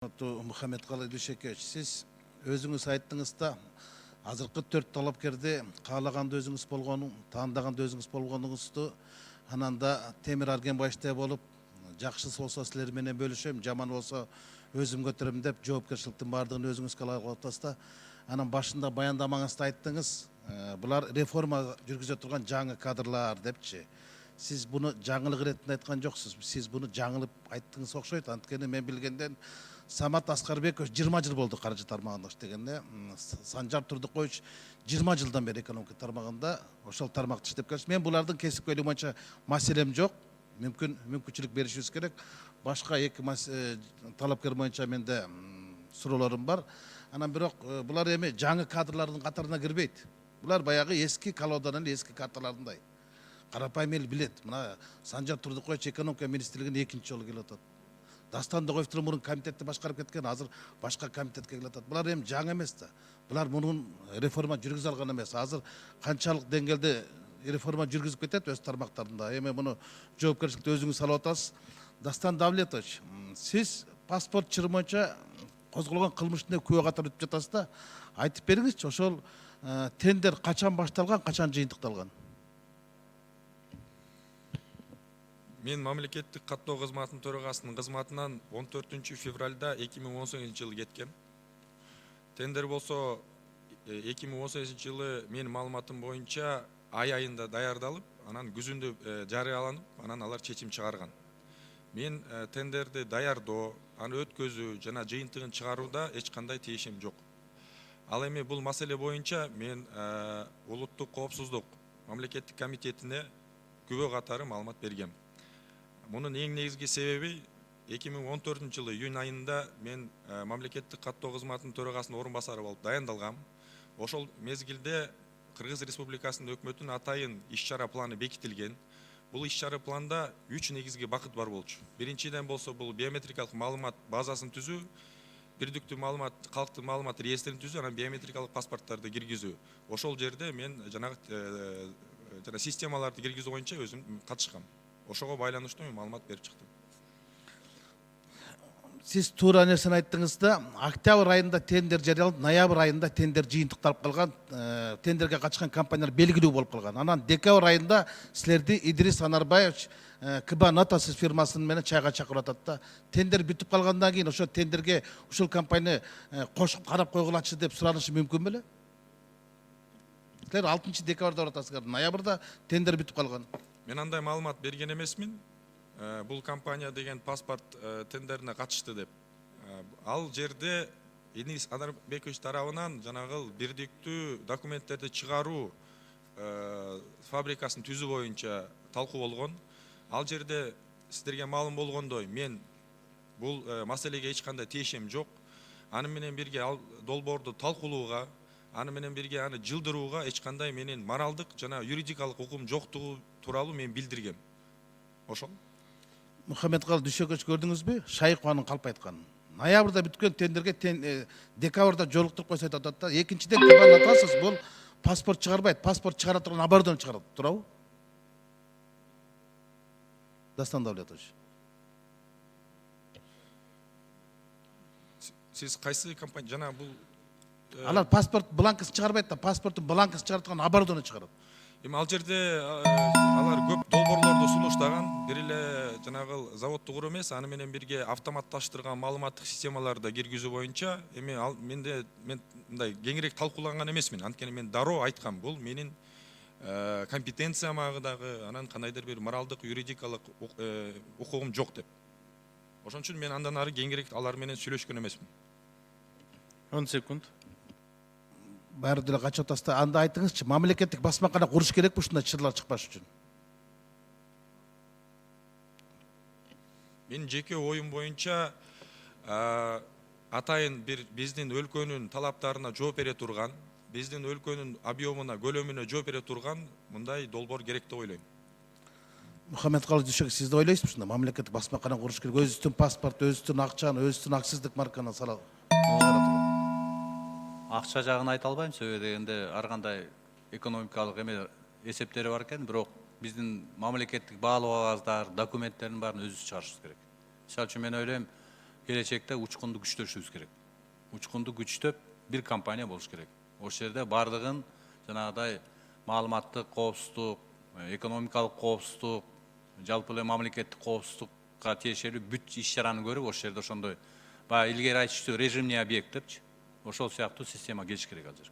Мұхаммед Қалай Дүйшекевич, сіз өзіңіз айттыңызда азыркы 4 талапкерде қалағанды өзіңіз болғаның, таңдағанды өзіңіз болғаныңызды ананда Темир Аргенбайштай болып, жақсы болса сілерменен бөлішем, жаман болса өзім көтерем деп жауапкершіліктің бардығын өзіңіз қалағатасызда. Анан башында баяндамаңызда айттыңыз, бұлар реформа жүргізе тұрған жаңы кадрлар депчи. Сіз бұны жаңылық ретінде айтқан жоқсыз. Сіз бұны жаңылып айттыңыз оқшайды. Анткені мен білгенден Самат Аскарбеков 20 жыл болды қаржы тармағында дегенде, Санжар Турдықович 20 жылдан бері экономика тармағында ошол тармақты иштеп келатат. Мен бұлардың кесипкөйлүгү боюнча маселем жоқ. Мүмкүнчүлүк беришибиз керек. Башка эки талапкер боюнча менде суроолорум бар. Анан бирок булар эми жаңы кадрлардын катарына кирбейт. Булар баягы эски колоданын эски карталарындай. Карапайым эл билет. Мына Санжар Турдукович экономика министрлигине экинчи жолу келип атат. Дастан Доғоевтың мұрын комитетті башқарып кеткен, азыр башқа комитетке келіп атат. Бұлар эми жаңы емес та. Бұлар мұрын реформа жүргізе алған емес. Азыр қаншалық деңгээлде реформа жүргізіп кетет өз тармақтарында. Эми мұны жоопкерчиликти өзүңүз алып атасыз. Дастан Давлетович, сиз паспорт чыры боюнча козголгон кылмыштын күбө катары өтүп жатасыз да. Айтып бериңизчи, ошол тендер качан башталган, качан жыйынтыкталган? Мен мамлекеттик каттоо кызматынын төрагасынын кызматынан 14 февралда 2018 жылы кеткем. Тендер болсо 2018 жылы мен маалыматым боюнча ай айында даярдалып, анан күзүндө жарыяланып, анан алар чечим чыгарган. Мен тендерди даярдоо, аны өткөзүү жана жыйынтыгын чыгарууда эч кандай тиешим жок. Ал эми бул маселе боюнча мен улуттук коопсуздук мамлекеттик комитетине күбө катары маалымат бергем. Мунун эң негизги себеби 2014 жылы июнь айында мен мамлекеттик каттоо кызматынын төрагасынын орун басары болуп дайындалгам. Ошол мезгилде Кыргыз Республикасынын өкмөтүнүн атайын иш-чара планы бекитилген. Бул иш-чара планда 3 негизги багыт бар болчу. Биринчиден болсо бул биометрикалык маалымат базасын түзүү, бирдиктүү маалымат, калктын маалымат реестрин түзүү, анан биометрикалык паспорттарды киргизүү. Ошол жерде мен жана системаларды киргизүү боюнча өзүм катышкам. Ошого байланыштуу мен маалымат берип чыктым. Сиз туура нерсени айттыңызда, октябрь айында тендер жарыяланып, ноябрь айында тендер жыйынтыкталып калган, тендерге катышкан компаниялар белгилүү болуп калган. Анан декабрь айында силерди Идрис Анарбаевич КБ Нотасыз фирмасынын менен чайга чакырып атат да. Тендер бүтүп калгандан кийин ошо тендерге ушул компания кошуп карап койгулачы деп суранышы мүмкүн беле? Силер 6 декабрда баратасыздар, ноябрда тендер бүтүп калган. Мен андай маалымат берген эмесмин. Бул компания деген паспорт тендерине катышты деп. Ал жерде Идрис Анарбекович тарабынан жанагы бирдиктүү документтерди чыгаруу фабрикасын түзүү боюнча талкуу болгон. Ал жерде сиздерге маалым болгондой, мен бул маселеге эч кандай тиешем жок. Аны менен бирге ал долбоорду талкуулууга, аны менен бирге аны жылдырууга эч кандай менин моралдык жана юридикалык укугум жоктугу тууралуу мен билдиргем. Ошол. Мұхаммед Қалай Дүйшекевич көрдүңүзбү? Шайықованын калп айтканын. Ноябрда бүткөн тендерге декабрда жолуктуруп койсо атат да. Экинчиден кабан атасыз, бул паспорт чыгарбайт, паспорт чыгара турган абардан чыгарат, туурабы? Дастан Давлетович. Сиз кайсы компания жана бул Алар паспорт бланкасын чыгарбайт да, паспорттун бланкасын чыгара турган абардан чыгарат. Эми ал жерде алар көп долбоорлорду сунуштаган, бир эле жанагы заводду куруу эмес, аны менен бирге автоматташтырган маалыматтык системаларды киргизүү боюнча эми ал мен мындай кеңирээк талкууланган эмесмин. Анткени мен дароо айткам, бул менин компетенциямага дагы, анан кандайдыр бир моралдык, юридикалык укугум жок деп. Ошон үчүн мен андан ары кеңирээк алар менен сүйлөшкөн эмесмин. 10 секунд. Баары деле качып атасызда. Анда айтыңызчы, мамлекеттик басмакана куруш керекпи ушундай чырлар чыкпаш үчүн? Мен жеке оюм боюнча атайын бир биздин өлкөнүн талаптарына жооп бере турган, биздин өлкөнүн объемуна, көлөмүнө жооп бере турган мындай долбоор керек деп ойлойм. Мұхаммед Қалай Дүйшекевич, сиз да ойлойсузбу ушундай мамлекеттик басмакана куруш керек? Өзүбүздүн паспорт, өзүбүздүн акчаны, өзүбүздүн акциздик марканы салат. Акча жагын айта албайм, себеби дегенде ар кандай экономикалык эсептери бар экен, бирок биздин мамлекеттик баалуу кагаздар, документтердин баарын өзүбүз чыгарышыбыз керек. Мисалы үчүн мен ойлойм, келечекте учкунду күчтөшүбүз керек. Учкунду күчтөп бир компания болуш керек. Ошол жерде бардыгын жанагыдай маалыматтык коопсуздук, экономикалык коопсуздук, жалпы эле мамлекеттик коопсуздукка тиешелүү бүт иш чараны көрүп, ошол жерде ошондой баягы илгери айтышчу режимный объект депчи, ошол сыяктуу система келиш керек азыр.